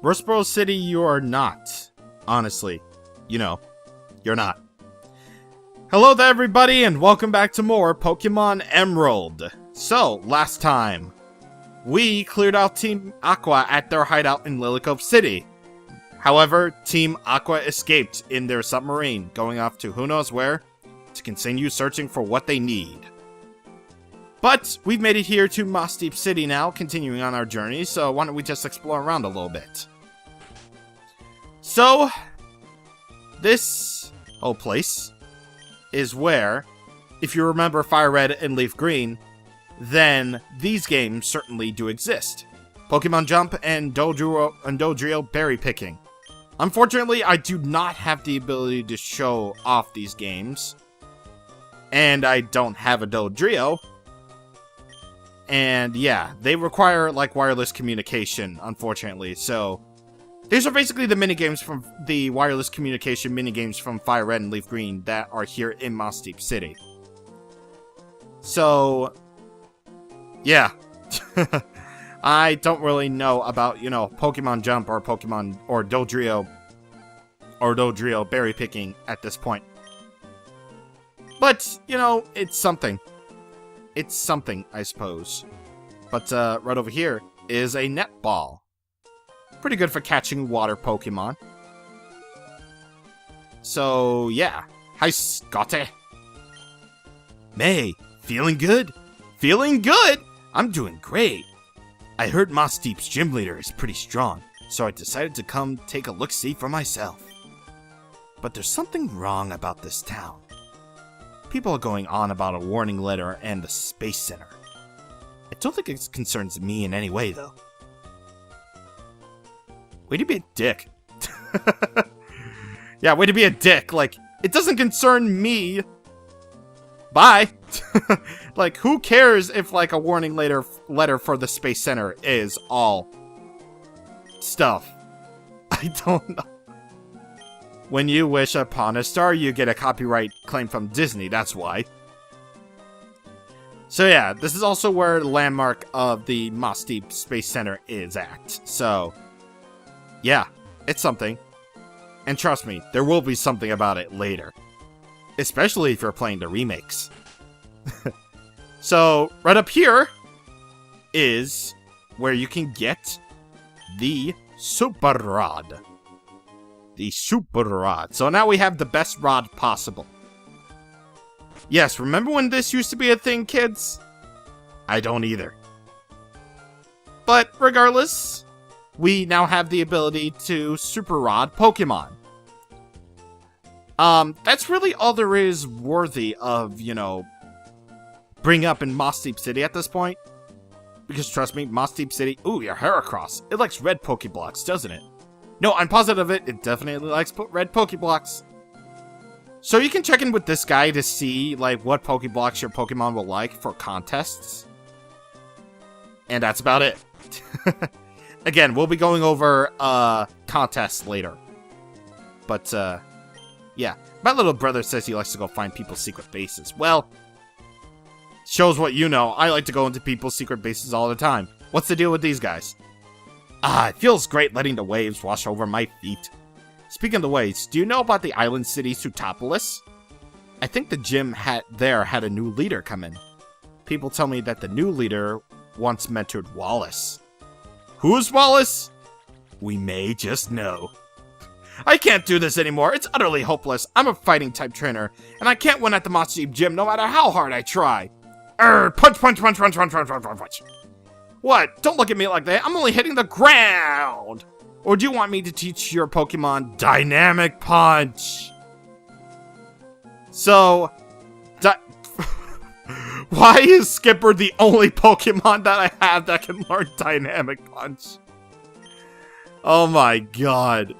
Rustboro City, you are not. Honestly. You know, you're not. Hello there, everybody, and welcome back to more Pokemon Emerald. So, last time, we cleared out Team Aqua at their hideout in Lilycove City. However, Team Aqua escaped in their submarine, going off to who knows where, to continue searching for what they need. But, we've made it here to Mossdeep City now, continuing on our journey, so why don't we just explore around a little bit. So, this whole place is where, if you remember Fire Red and Leaf Green, then these games certainly do exist. Pokemon Jump and Dodrio Berry Picking. Unfortunately, I do not have the ability to show off these games. And I don't have a Dodrio. And yeah, they require like wireless communication, unfortunately. So, these are basically the minigames from the wireless communication minigames from Fire Red and Leaf Green that are here in Mossdeep City. So, yeah. I don't really know about, you know, Pokemon Jump or Pokemon or Dodrio Berry Picking at this point. But, you know, it's something. It's something, I suppose. But, right over here is a netball. Pretty good for catching water Pokemon. So, yeah. Hi, Scotty. May, feeling good? Feeling good? I'm doing great. I heard Mossdeep's gym leader is pretty strong, so I decided to come take a look-see for myself. But there's something wrong about this town. People are going on about a warning letter and the Space Center. I don't think it concerns me in any way, though. Way to be a dick. Yeah, way to be a dick. Like, it doesn't concern me. Bye. Like, who cares if, like, a warning letter for the Space Center is all stuff? I don't know. When you wish upon a star, you get a copyright claim from Disney, that's why. So yeah, this is also where the landmark of the Mossdeep Space Center is at. So, yeah, it's something. And trust me, there will be something about it later. Especially if you're playing the remakes. So, right up here is where you can get the Super Rod. The Super Rod. So now we have the best rod possible. Yes, remember when this used to be a thing, kids? I don't either. But regardless, we now have the ability to Super Rod Pokemon. That's really all there is worthy of, you know, bring up in Mossdeep City at this point. Because trust me, Mossdeep City, ooh, your Heracross. It likes red Pokeblocks, doesn't it? No, I'm positive it definitely likes red Pokeblocks. So you can check in with this guy to see, like, what Pokeblocks your Pokemon will like for contests. And that's about it. Again, we'll be going over, contests later. But, yeah. My little brother says he likes to go find people's secret bases. Well, shows what you know. I like to go into people's secret bases all the time. What's the deal with these guys? Ah, it feels great letting the waves wash over my feet. Speaking of the waves, do you know about the island city Sutopolis? I think the gym there had a new leader come in. People tell me that the new leader once mentored Wallace. Who's Wallace? We may just know. I can't do this anymore. It's utterly hopeless. I'm a fighting type trainer, and I can't win at the Mossdeep gym no matter how hard I try. Punch, punch, punch, punch, punch, punch, punch, punch. What? Don't look at me like that. I'm only hitting the ground. Or do you want me to teach your Pokemon Dynamic Punch? So, why is Skipper the only Pokemon that I have that can learn Dynamic Punch? Oh my god.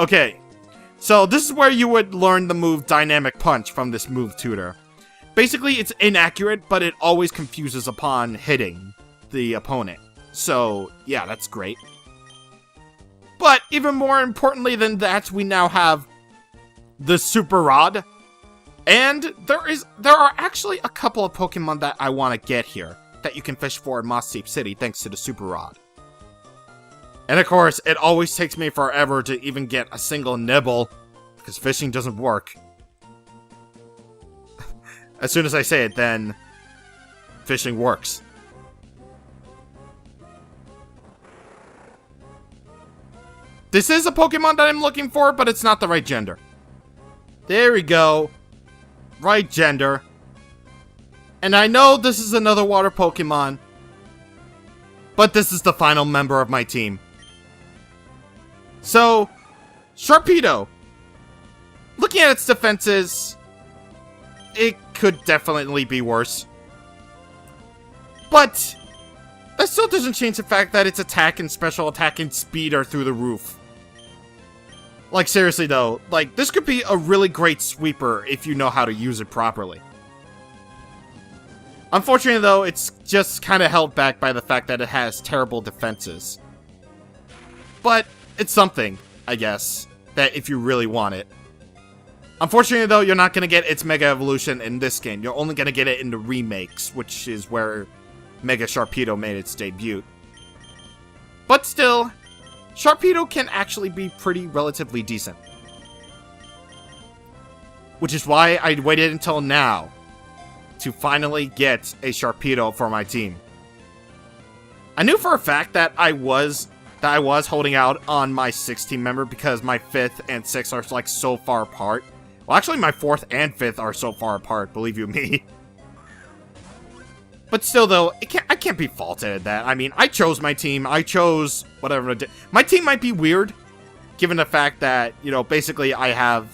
Okay, so this is where you would learn the move Dynamic Punch from this move tutor. Basically, it's inaccurate, but it always confuses upon hitting the opponent. So, yeah, that's great. But, even more importantly than that, we now have the Super Rod. And there are actually a couple of Pokemon that I want to get here that you can fish for in Mossdeep City thanks to the Super Rod. And of course, it always takes me forever to even get a single nibble, because fishing doesn't work. As soon as I say it, then fishing works. This is a Pokemon that I'm looking for, but it's not the right gender. There we go. Right gender. And I know this is another water Pokemon, but this is the final member of my team. So, Sharpedo. Looking at its defenses, it could definitely be worse. But that still doesn't change the fact that its attack and special attack and speed are through the roof. Like, seriously though, like, this could be a really great sweeper if you know how to use it properly. Unfortunately though, it's just kind of held back by the fact that it has terrible defenses. But it's something, I guess, that if you really want it. Unfortunately though, you're not going to get its Mega Evolution in this game. You're only going to get it in the remakes, which is where Mega Sharpedo made its debut. But still, Sharpedo can actually be pretty relatively decent. Which is why I waited until now to finally get a Sharpedo for my team. I knew for a fact that I was holding out on my 6th team member because my 5th and 6th are like so far apart. Well, actually my 4th and 5th are so far apart, believe you me. But still, though, I can't be faulted at that. I mean, I chose my team. I chose whatever I did. My team might be weird, given the fact that, you know, basically I have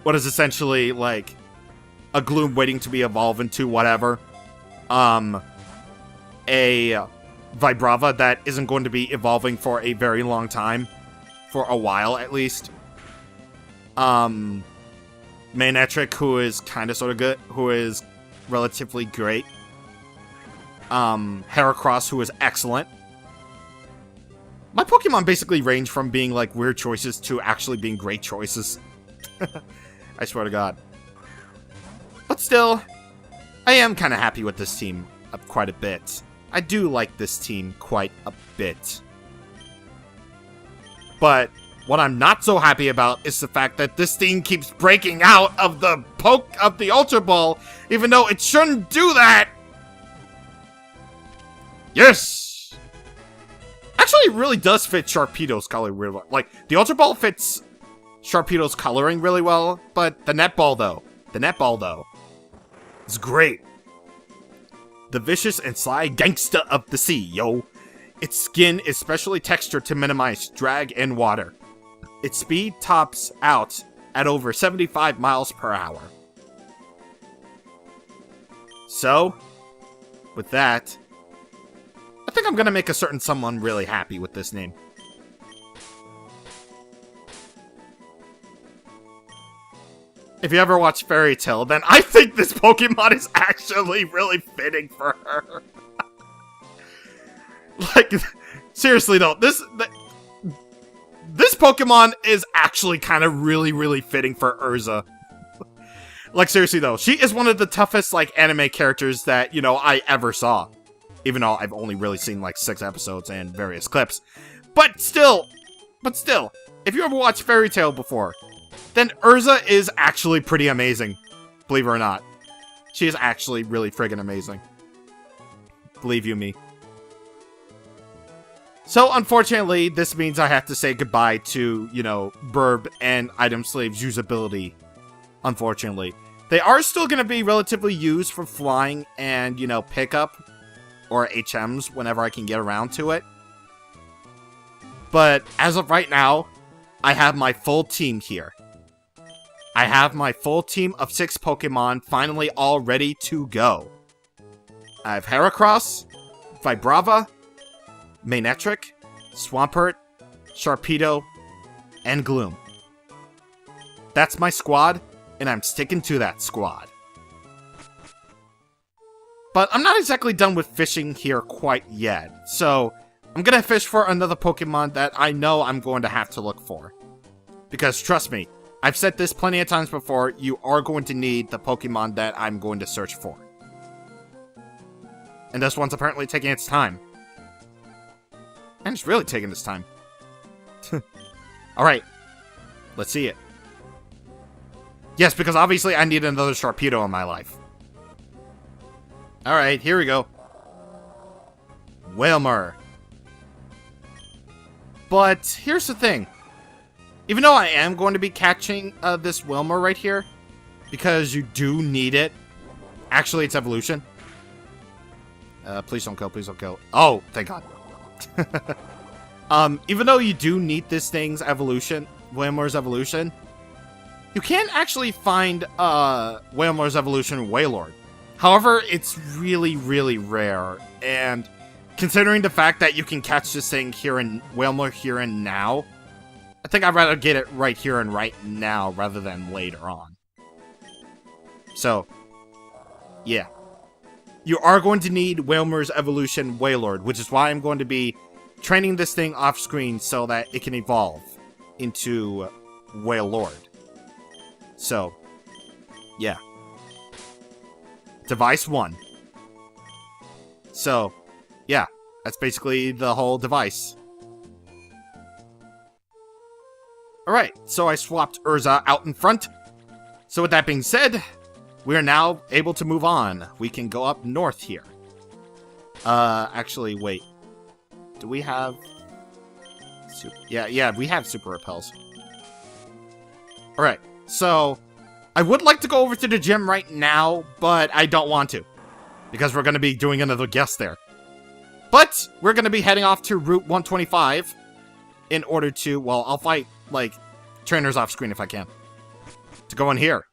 what is essentially, like, a Gloom waiting to be evolved into whatever. A Vibrava that isn't going to be evolving for a very long time. For a while, at least. Manectric, who is kind of sort of good, who is relatively great. Heracross, who is excellent. My Pokemon basically range from being, like, weird choices to actually being great choices. I swear to God. But still, I am kind of happy with this team quite a bit. I do like this team quite a bit. But what I'm not so happy about is the fact that this team keeps breaking out of the Ultra Ball, even though it shouldn't do that! Yes! Actually, it really does fit Sharpedo's color really well. Like, the Ultra Ball fits Sharpedo's coloring really well, but the netball though, is great. The vicious and sly gangsta of the sea, yo. Its skin is specially textured to minimize drag in water. Its speed tops out at over 75 miles per hour. So, with that, I think I'm gonna make a certain someone really happy with this name. If you ever watch Fairy Tail, then I think this Pokemon is actually really fitting for her. Like, seriously though, this Pokemon is actually kind of really fitting for Urza. Like, seriously though, she is one of the toughest, like, anime characters that, you know, I ever saw. Even though I've only really seen, like, 6 episodes and various clips. But still, if you ever watched Fairy Tail before, then Urza is actually pretty amazing. Believe it or not. She is actually really friggin' amazing. Believe you me. So, unfortunately, this means I have to say goodbye to, you know, Burb and Item Slave's usability. Unfortunately. They are still going to be relatively used for flying and, you know, pickup. Or HMs whenever I can get around to it. But, as of right now, I have my full team here. I have my full team of 6 Pokemon finally all ready to go. I have Heracross, Vibrava, Manectric, Swampert, Sharpedo, and Gloom. That's my squad, and I'm sticking to that squad. But I'm not exactly done with fishing here quite yet, so I'm gonna fish for another Pokemon that I know I'm going to have to look for. Because trust me, I've said this plenty of times before, you are going to need the Pokemon that I'm going to search for. And this one's apparently taking its time. Man, it's really taking this time. Alright. Let's see it. Yes, because obviously I need another Sharpedo in my life. Alright, here we go. Wailmer. But here's the thing. Even though I am going to be catching this Wailmer right here, because you do need it. Actually, it's evolution. Please don't kill, please don't kill. Oh, thank God. Even though you do need this thing's evolution, Wailmer's evolution, you can't actually find Wailmer's evolution Wailord. However, it's really, really rare, and considering the fact that you can catch this thing here in Wailmer here and now, I think I'd rather get it right here and right now rather than later on. So, yeah. You are going to need Wailmer's evolution Wailord, which is why I'm going to be training this thing off screen so that it can evolve into Wailord. So, yeah. Device 1. So, yeah. That's basically the whole device. Alright, so I swapped Urza out in front. So with that being said, we are now able to move on. We can go up north here. Actually, wait. Do we have... Yeah, we have Super Repels. Alright, so... I would like to go over to the gym right now, but I don't want to. Because we're going to be doing another guest there. But, we're going to be heading off to Route 125 in order to... Well, I'll fight, like, trainers off screen if I can. To go in here.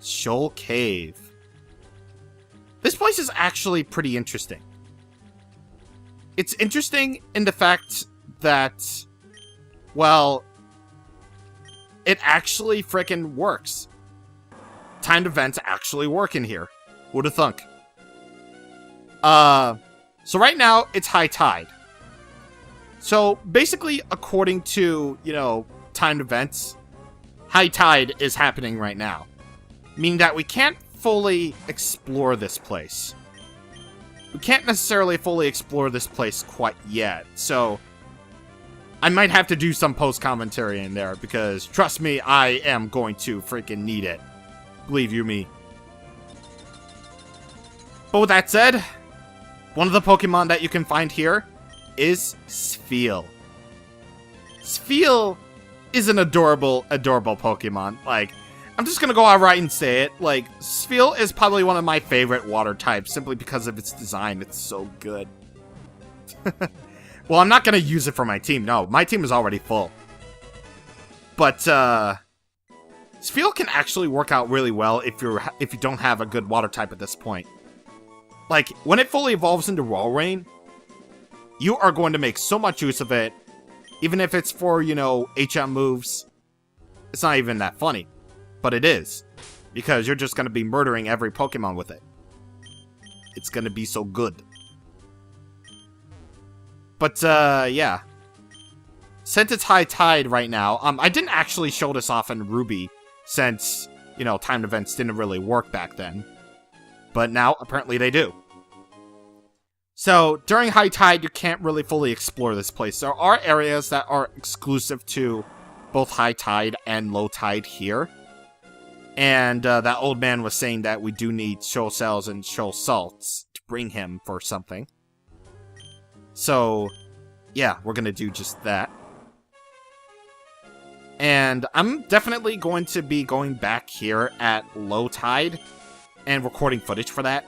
Shoal Cave. This place is actually pretty interesting. It's interesting in the fact that, well, it actually frickin' works. Timed events actually work in here. Who'da thunk? So right now, it's high tide. So, basically, according to, you know, timed events, high tide is happening right now. Meaning that we can't fully explore this place. We can't necessarily fully explore this place quite yet, so... I might have to do some post-commentary in there, because, trust me, I am going to freaking need it. Believe you me. But with that said, one of the Pokemon that you can find here is Spheal. Spheal is an adorable, adorable Pokemon. Like, I'm just gonna go outright and say it. Like, Spheal is probably one of my favorite water types, simply because of its design. It's so good. Well, I'm not gonna use it for my team. No, my team is already full. But, Spheal can actually work out really well if you don't have a good water type at this point. Like, when it fully evolves into Walrein, you are going to make so much use of it, even if it's for, you know, HM moves. It's not even that funny, but it is, because you're just going to be murdering every Pokemon with it. It's going to be so good. But, yeah. Since it's high tide right now, I didn't actually show this off in Ruby, since, you know, timed events didn't really work back then. But now, apparently they do. So, during high tide, you can't really fully explore this place. There are areas that are exclusive to both high tide and low tide here. And that old man was saying that we do need shoal cells and shoal salts to bring him for something. So, yeah, we're gonna do just that. And I'm definitely going to be going back here at low tide and recording footage for that.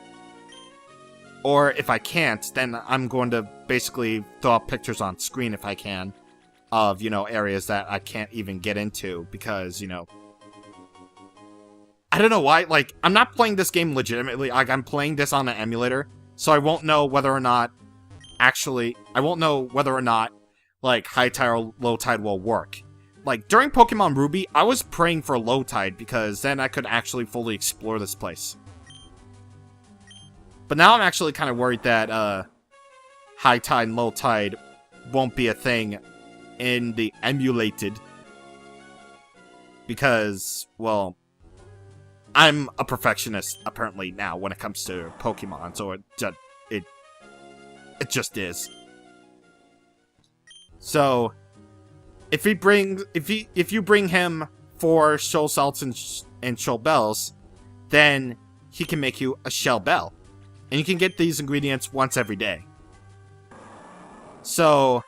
Or if I can't, then I'm going to basically throw up pictures on screen if I can of, you know, areas that I can't even get into because, you know, I don't know why, like, I'm not playing this game legitimately, like, I'm playing this on an emulator, so I won't know whether or not, like, high tide or low tide will work. Like, during Pokemon Ruby, I was praying for low tide, because then I could actually fully explore this place. But now I'm actually kind of worried that, high tide and low tide won't be a thing in the emulated. Because, well, I'm a perfectionist, apparently, now, when it comes to Pokemon, so it just is. So, if you bring him 4 shell salts and shell bells, then he can make you a shell bell. And you can get these ingredients once every day. So,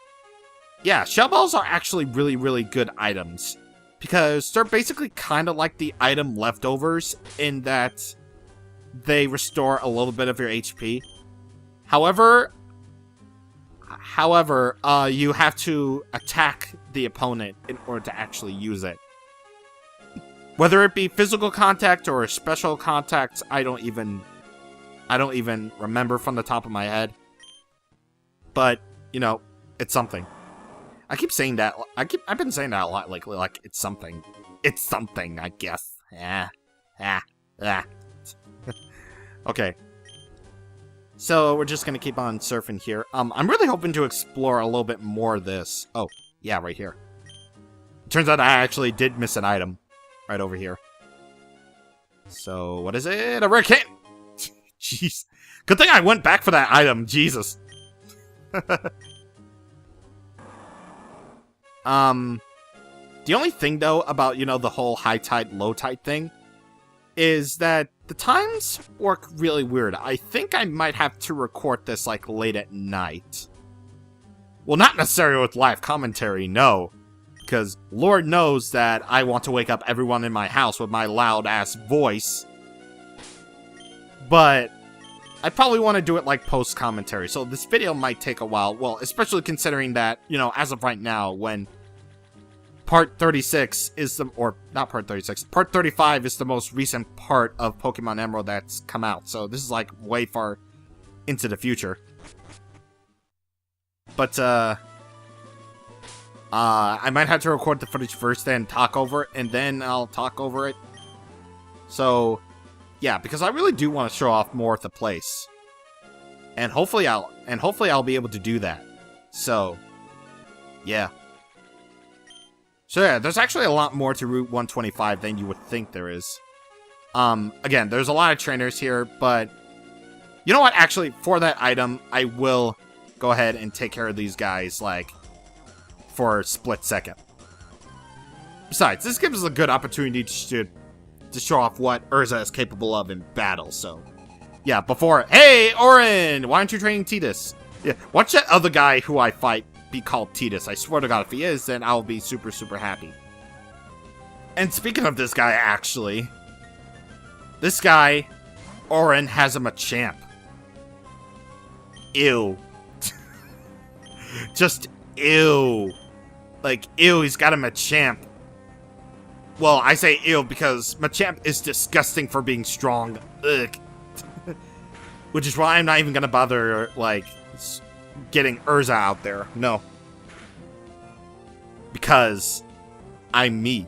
yeah, shell bells are actually really, really good items. Because they're basically kind of like the item leftovers in that they restore a little bit of your HP. However, you have to attack the opponent in order to actually use it. Whether it be physical contact or special contact, I don't even remember from the top of my head. But, you know, it's something. I keep saying that. I've been saying that a lot lately. Like it's something. It's something, I guess. Okay. So we're just gonna keep on surfing here. I'm really hoping to explore a little bit more of this. Oh, yeah, right here. Turns out I actually did miss an item right over here. So what is it? A rare can. Jeez. Good thing I went back for that item. Jesus. The only thing, though, about, you know, the whole high tide, low tide thing is that the times work really weird. I think I might have to record this, like, late at night. Well, not necessarily with live commentary, no. Because Lord knows that I want to wake up everyone in my house with my loud-ass voice. But I probably want to do it, like, post-commentary. So this video might take a while. Well, especially considering that, you know, as of right now, when Part 36 is the, or not Part 36, Part 35 is the most recent part of Pokemon Emerald that's come out. So this is like way far into the future. But, I might have to record the footage first, then talk over it, and then I'll talk over it. So, yeah, because I really do want to show off more of the place. And hopefully I'll be able to do that. So, yeah. So yeah, there's actually a lot more to Route 125 than you would think there is. Again, there's a lot of trainers here, but you know what? Actually, for that item, I will go ahead and take care of these guys, like, for a split second. Besides, this gives us a good opportunity to show off what Urza is capable of in battle, so. Yeah, before, hey, Orin, why aren't you training Tidus? Yeah, watch that other guy who I fight be called Tidus. I swear to God, if he is, then I'll be super, super happy. And speaking of this guy, actually, this guy, Orin, has him a champ. Ew. Just ew. Like, ew, he's got him a champ. Well, I say ew because Machamp is disgusting for being strong. Ugh. Which is why I'm not even gonna bother, like, getting Urza out there. No. Because I'm me.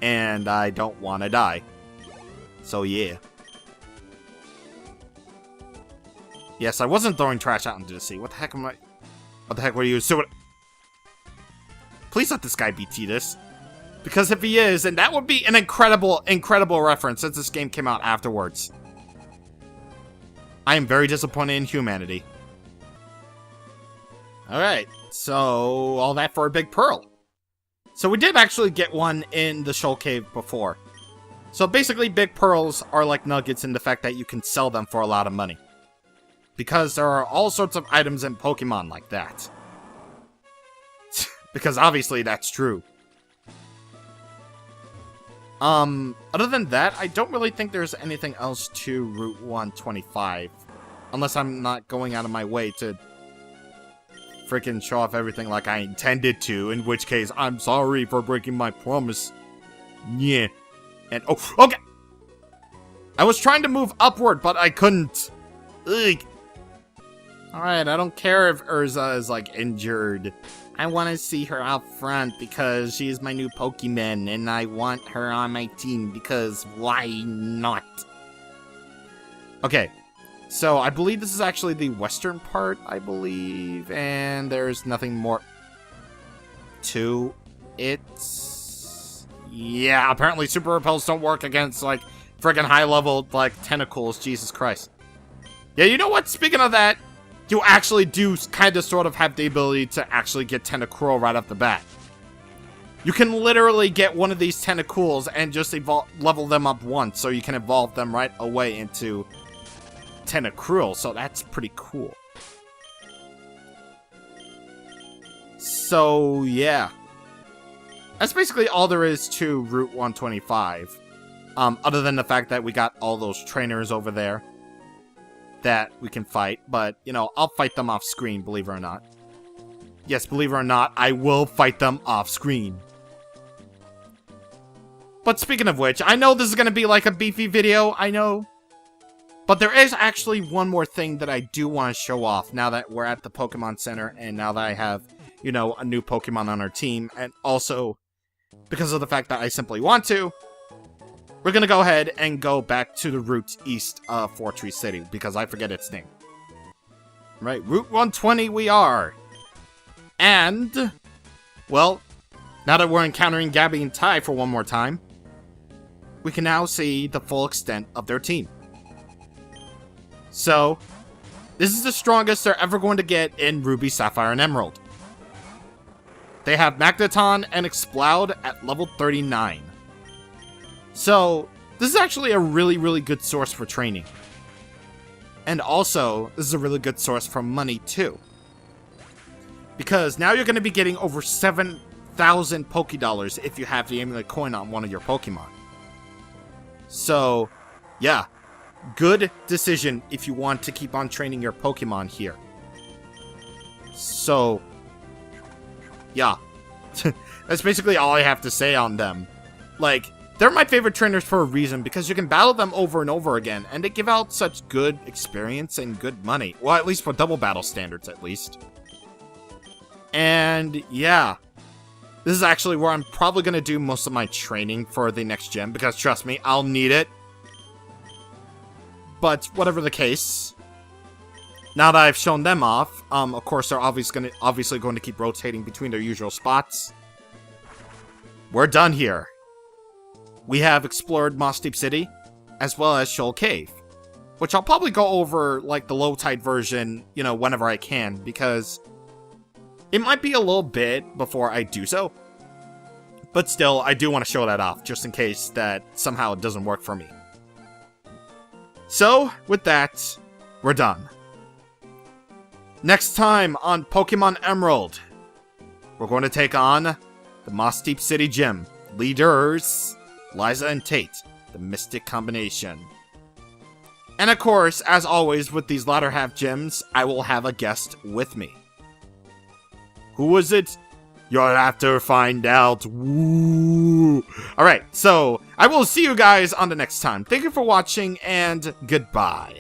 And I don't want to die. So, yeah. Yes, I wasn't throwing trash out into the sea. What the heck am I... What the heck were you... So, please let this guy be Tidus. Because if he is, then that would be an incredible, incredible reference since this game came out afterwards. I am very disappointed in humanity. Alright, so all that for a big pearl. So we did actually get one in the Shoal Cave before. So basically big pearls are like nuggets in the fact that you can sell them for a lot of money. Because there are all sorts of items in Pokemon like that. Because obviously that's true. Other than that, I don't really think there's anything else to Route 125. Unless I'm not going out of my way to freaking show off everything like I intended to, in which case, I'm sorry for breaking my promise. Yeah. And, oh, okay! I was trying to move upward, but I couldn't. Ugh. Alright, I don't care if Urza is, like, injured. I want to see her out front because she's my new Pokemon, and I want her on my team because why not? Okay, so I believe this is actually the western part, I believe, and there's nothing more to it. Yeah, apparently super repels don't work against, like, friggin' high-level, like, tentacles, Jesus Christ. Yeah, you know what? Speaking of that, you actually do kind of sort of have the ability to actually get Tentacruel right off the bat. You can literally get one of these Tentacruels and just level them up once, so you can evolve them right away into Tentacruel, so that's pretty cool. So, yeah. That's basically all there is to Route 125. Other than the fact that we got all those trainers over there that we can fight. But, you know, I'll fight them off screen, believe it or not. Yes, believe it or not, I will fight them off screen. But speaking of which, I know this is going to be like a beefy video, I know. But there is actually one more thing that I do want to show off now that we're at the Pokemon Center and now that I have, you know, a new Pokemon on our team. And also, because of the fact that I simply want to, we're going to go ahead and go back to the route east of Fortree City because I forget its name. Right, Route 120 we are. And, well, now that we're encountering Gabby and Ty for one more time, we can now see the full extent of their team. So, this is the strongest they're ever going to get in Ruby, Sapphire, and Emerald. They have Magneton and Exploud at level 39. So, this is actually a really, really good source for training. And also, this is a really good source for money, too. Because now you're going to be getting over 7,000 Pokédollars if you have the Amulet Coin on one of your Pokemon. So, yeah. Good decision if you want to keep on training your Pokemon here. So, yeah. That's basically all I have to say on them. Like, they're my favorite trainers for a reason, because you can battle them over and over again, and they give out such good experience and good money. Well, at least for double battle standards, at least. And, yeah. This is actually where I'm probably going to do most of my training for the next gym, because trust me, I'll need it. But, whatever the case, now that I've shown them off, of course they're obviously going to keep rotating between their usual spots. We're done here. We have explored Mossdeep City, as well as Shoal Cave, which I'll probably go over, like, the low-tide version, you know, whenever I can, because it might be a little bit before I do so. But still, I do want to show that off, just in case that somehow it doesn't work for me. So, with that, we're done. Next time on Pokemon Emerald, we're going to take on the Mossdeep City Gym. Leaders, Liza and Tate, the Mystic Combination. And of course, as always with these latter half gyms, I will have a guest with me. Who is it? You'll have to find out. Woo! Alright, so I will see you guys on the next time. Thank you for watching, and goodbye.